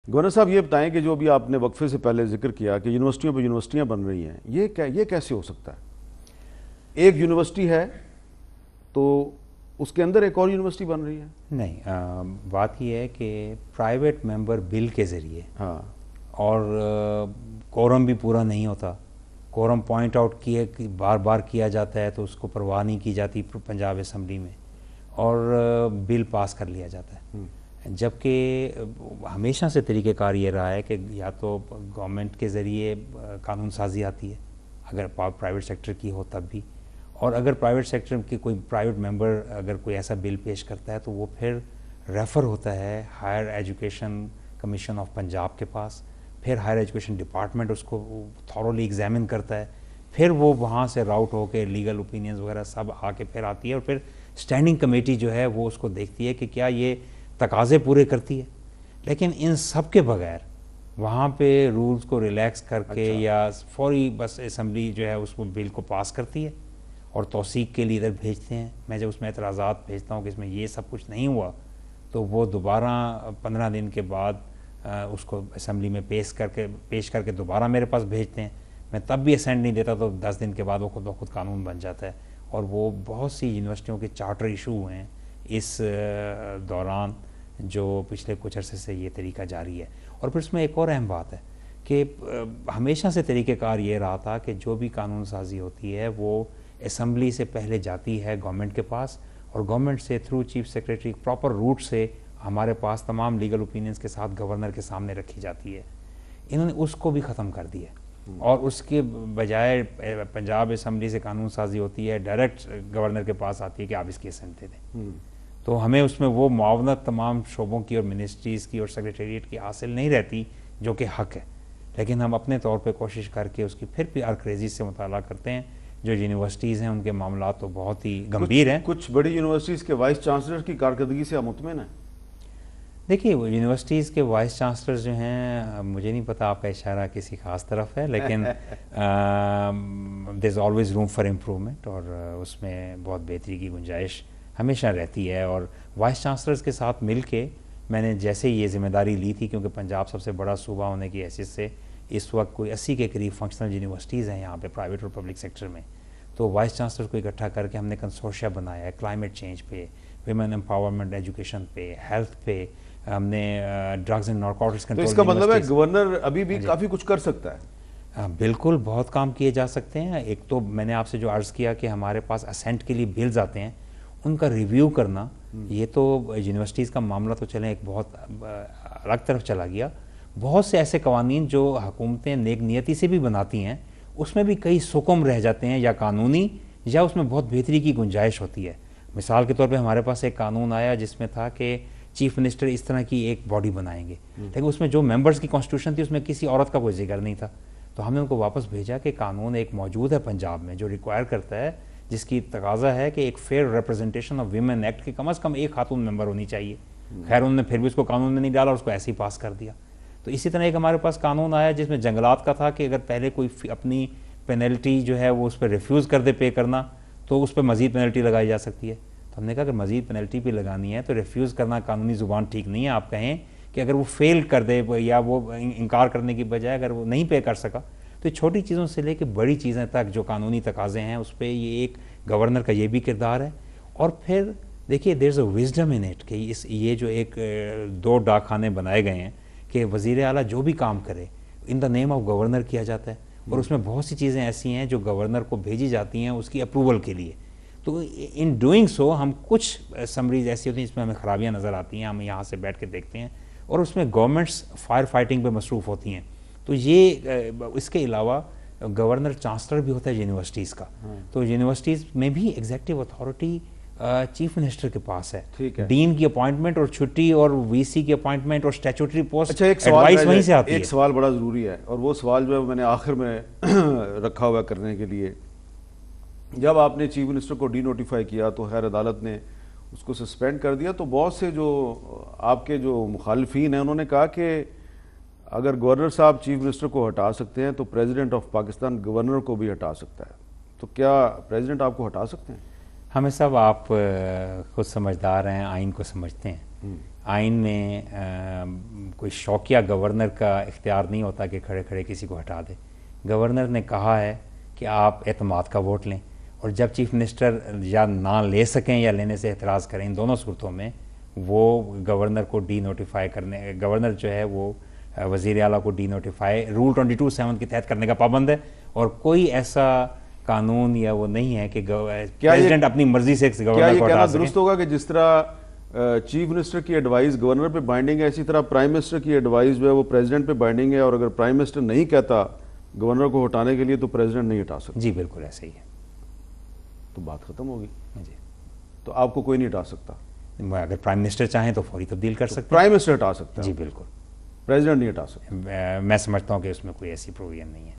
Governor साहब ये बताएं कि जो भी आपने वक्फे से पहले जिक्र किया कि यूनिवर्सिटियों पर यूनिवर्सिटियां बन रही हैं, ये कैसे हो सकता है? एक यूनिवर्सिटी है तो उसके अंदर एक और यूनिवर्सिटी बन रही है? नहीं, बात यह है कि प्राइवेट मेंबर बिल के ज़रिए, हाँ, और कोरम भी पूरा नहीं होता, कोरम पॉइंट आउट किए कि बार बार किया जाता है तो उसको परवाह नहीं की जाती पंजाब असम्बली में, और बिल पास कर लिया जाता है। जबकि हमेशा से तरीक़ेकार ये रहा है कि या तो गवर्नमेंट के ज़रिए कानून साजी आती है, अगर प्राइवेट सेक्टर की हो तब भी, और अगर प्राइवेट सेक्टर की कोई प्राइवेट मेंबर अगर कोई ऐसा बिल पेश करता है तो वो फिर रेफ़र होता है higher education commission of Punjab के पास, फिर हायर एजुकेशन डिपार्टमेंट उसको थॉरोली एग्जामिन करता है, फिर वो वहाँ से राउट होकर लीगल ओपिनियंस वगैरह सब आके फिर आती है, और फिर स्टैंडिंग कमेटी जो है वो उसको देखती है कि क्या ये तकाज़े पूरे करती है। लेकिन इन सब के बगैर वहाँ पे रूल्स को रिलैक्स करके या फौरी बस असम्बली जो है उसको बिल को पास करती है और तौसीक के लिए इधर भेजते हैं। मैं जब उसमें एतराज़ात भेजता हूँ कि इसमें ये सब कुछ नहीं हुआ, तो वो दोबारा 15 दिन के बाद उसको असम्बली में पेश करके दोबारा मेरे पास भेजते हैं। मैं तब भी असेंट नहीं देता तो 10 दिन के बाद वो खुद ब खुद कानून बन जाता है। और वो बहुत सी यूनिवर्सिटियों के चार्टर इशू हुए हैं इस दौरान, जो पिछले कुछ अरसे से ये तरीका जारी है। और फिर इसमें एक और अहम बात है कि हमेशा से तरीक़ेकार ये रहा था कि जो भी कानून साजी होती है वो असम्बली से पहले जाती है गवर्नमेंट के पास, और गवर्नमेंट से through chief secretary proper root से हमारे पास तमाम लीगल ओपिनियंस के साथ गवर्नर के सामने रखी जाती है। इन्होंने उसको भी ख़त्म कर दिया, और उसके बजाय पंजाब असम्बली से कानून साजी होती है, डायरेक्ट गवर्नर के पास आती है कि आप इसकी असेंट दे दें। तो हमें उसमें वो मुआवनत तमाम शोबों की और मिनिस्ट्रीज़ की और सेक्रेटेरिएट की हासिल नहीं रहती जो कि हक़ है। लेकिन हम अपने तौर पे कोशिश करके उसकी फिर भी आर्क्रेजी से मुताला करते हैं। जो यूनिवर्सिटीज़ हैं उनके मामला तो बहुत ही गंभीर हैं। कुछ बड़ी यूनिवर्सिटीज़ के वाइस चांसलर की कारकर्दगी से आप मुतमिन हैं? देखिए, यूनिवर्सिटीज़ के वाइस चांसलर्स जो हैं, मुझे नहीं पता आपका इशारा किसी खास तरफ है, लेकिन there is always room for improvement, और उसमें बहुत बेहतरी की गुंजाइश हमेशा रहती है। और वाइस चांसलर्स के साथ मिल के मैंने जैसे ये ज़िम्मेदारी ली थी, क्योंकि पंजाब सबसे बड़ा सूबा होने की हैसियत से इस वक्त कोई 80 के करीब फंक्शनल यूनिवर्सिटीज़ हैं यहाँ पे प्राइवेट और पब्लिक सेक्टर में। तो वाइस चांसलर को इकट्ठा करके हमने कंसोर्शिया बनाया है क्लाइमेट चेंज पे, विमेन एम्पावरमेंट, एजुकेशन पे, हेल्थ पे, हमने ड्रग्स एंड नारकोटिक्स कंट्रोल। तो इसका मतलब है गवर्नर अभी भी काफ़ी कुछ कर सकता है? बिल्कुल, बहुत काम किए जा सकते हैं। एक तो मैंने आपसे जो अर्ज़ किया कि हमारे पास असेंट के लिए बिल्स आते हैं, उनका रिव्यू करना, ये तो यूनिवर्सिटीज़ का मामला तो चलें एक बहुत अलग तरफ चला गया। बहुत से ऐसे कवानीन जो हुकूमतें नेक नियति से भी बनाती हैं, उसमें भी कई सुकम रह जाते हैं, या कानूनी या उसमें बहुत बेहतरी की गुंजाइश होती है। मिसाल के तौर पे हमारे पास एक कानून आया जिसमें था कि चीफ मिनिस्टर इस तरह की एक बॉडी बनाएंगे, लेकिन उसमें जो मेंबर्स की कॉन्स्टिट्यूशन थी उसमें किसी औरत का कोई जिक्र नहीं था। तो हमने उनको वापस भेजा कि कानून एक मौजूद है पंजाब में जो रिक्वायर करता है, जिसकी तकाजा है कि एक fair representation of women act की कम अज़ कम एक खातून मेंबर होनी चाहिए। खैर उन्होंने फिर भी उसको कानून में नहीं डाला, उसको ऐसे ही पास कर दिया। तो इसी तरह एक हमारे पास कानून आया जिसमें जंगलात का था कि अगर पहले कोई अपनी पेनल्टी जो है वो उस पर रिफ्यूज़ कर दे पे करना, तो उस पर मज़ीद पेनल्टी लगाई जा सकती है। तो हमने कहा अगर मज़ीद पेनल्टी भी लगानी है तो रिफ्यूज़ करना कानूनी ज़ुबान ठीक नहीं है। आप कहें कि अगर वो फेल कर दे या वो इनकार करने की बजाय अगर वो नहीं पे कर सका, तो छोटी चीज़ों से लेकर बड़ी चीज़ें तक जो कानूनी तकाज़े हैं उस पर ये एक गवर्नर का ये भी किरदार है। और फिर देखिए, there is a wisdom in it कि ये जो एक 2 डाकखाने बनाए गए हैं कि वज़ीर आला जो भी काम करे in the name of governor किया जाता है, और उसमें बहुत सी चीज़ें ऐसी हैं जो गवर्नर को भेजी जाती हैं उसकी अप्रूवल के लिए। तो इन डूइंग सो हम कुछ समरीज ऐसी होती हैं जिसमें हमें खराबियाँ नज़र आती हैं, हम यहाँ से बैठ के देखते हैं, और उसमें गवर्नमेंट्स फायर फाइटिंग पर मसरूफ़ होती हैं। तो ये इसके अलावा गवर्नर चांसलर भी होता है यूनिवर्सिटीज़ का। तो यूनिवर्सिटीज़ में भी एग्जेक्टिव अथॉरिटी चीफ मिनिस्टर के पास है। ठीक है। डीन की अपॉइंटमेंट और छुट्टी और वीसी की अपॉइंटमेंट और स्टैट्यूटरी पोस्ट, अच्छा, एक एडवाइस वहीं से आती है। एक सवाल बड़ा ज़रूरी है, और वो सवाल जो है मैंने आखिर में रखा हुआ करने के लिए। जब आपने चीफ मिनिस्टर को डी नोटिफाई किया तो खैर अदालत ने उसको सस्पेंड कर दिया। तो बहुत से जो आपके जो मुखालिफिन हैं उन्होंने कहा कि अगर गवर्नर साहब चीफ मिनिस्टर को हटा सकते हैं तो प्रेसिडेंट ऑफ पाकिस्तान गवर्नर को भी हटा सकता है। तो क्या प्रेसिडेंट आपको हटा सकते हैं? हमें सब आप खुद समझदार हैं, आइन को समझते हैं आइन में कोई शौकिया गवर्नर का इख्तियार नहीं होता कि खड़े खड़े किसी को हटा दे। गवर्नर ने कहा है कि आप एतमाद का वोट लें, और जब चीफ मिनिस्टर या ना ले सकें या लेने से एतराज़ करें, इन दोनों सूरतों में वो गवर्नर को डी नोटिफाई करने, गवर्नर जो है वो वज़ीर आला को डी नोटिफाई रूल 22(7) के तहत करने का पाबंद है। और कोई ऐसा कानून या वो नहीं है कि प्रेसिडेंट अपनी मर्जी से गवर्नर को हटा सके। दुरुस्त होगा कि जिस तरह चीफ मिनिस्टर की एडवाइस गवर्नर पे बाइंडिंग है, इसी तरह प्राइम मिनिस्टर की एडवाइस जो है वो प्रेसिडेंट पे बाइंडिंग है, और अगर प्राइम मिनिस्टर नहीं कहता गवर्नर को हटाने के लिए तो प्रेसिडेंट नहीं हटा सकता। जी बिल्कुल ऐसे ही है। तो बात खत्म होगी जी, तो आपको कोई नहीं हटा सकता। अगर प्राइम मिनिस्टर चाहें तो फौरी तब्दील कर सकते हैं। प्राइम मिनिस्टर हटा सकता है, जी बिल्कुल, प्रेसिडेंट नहीं हटा सकता। मैं समझता हूँ कि उसमें कोई ऐसी प्रोविजन नहीं है।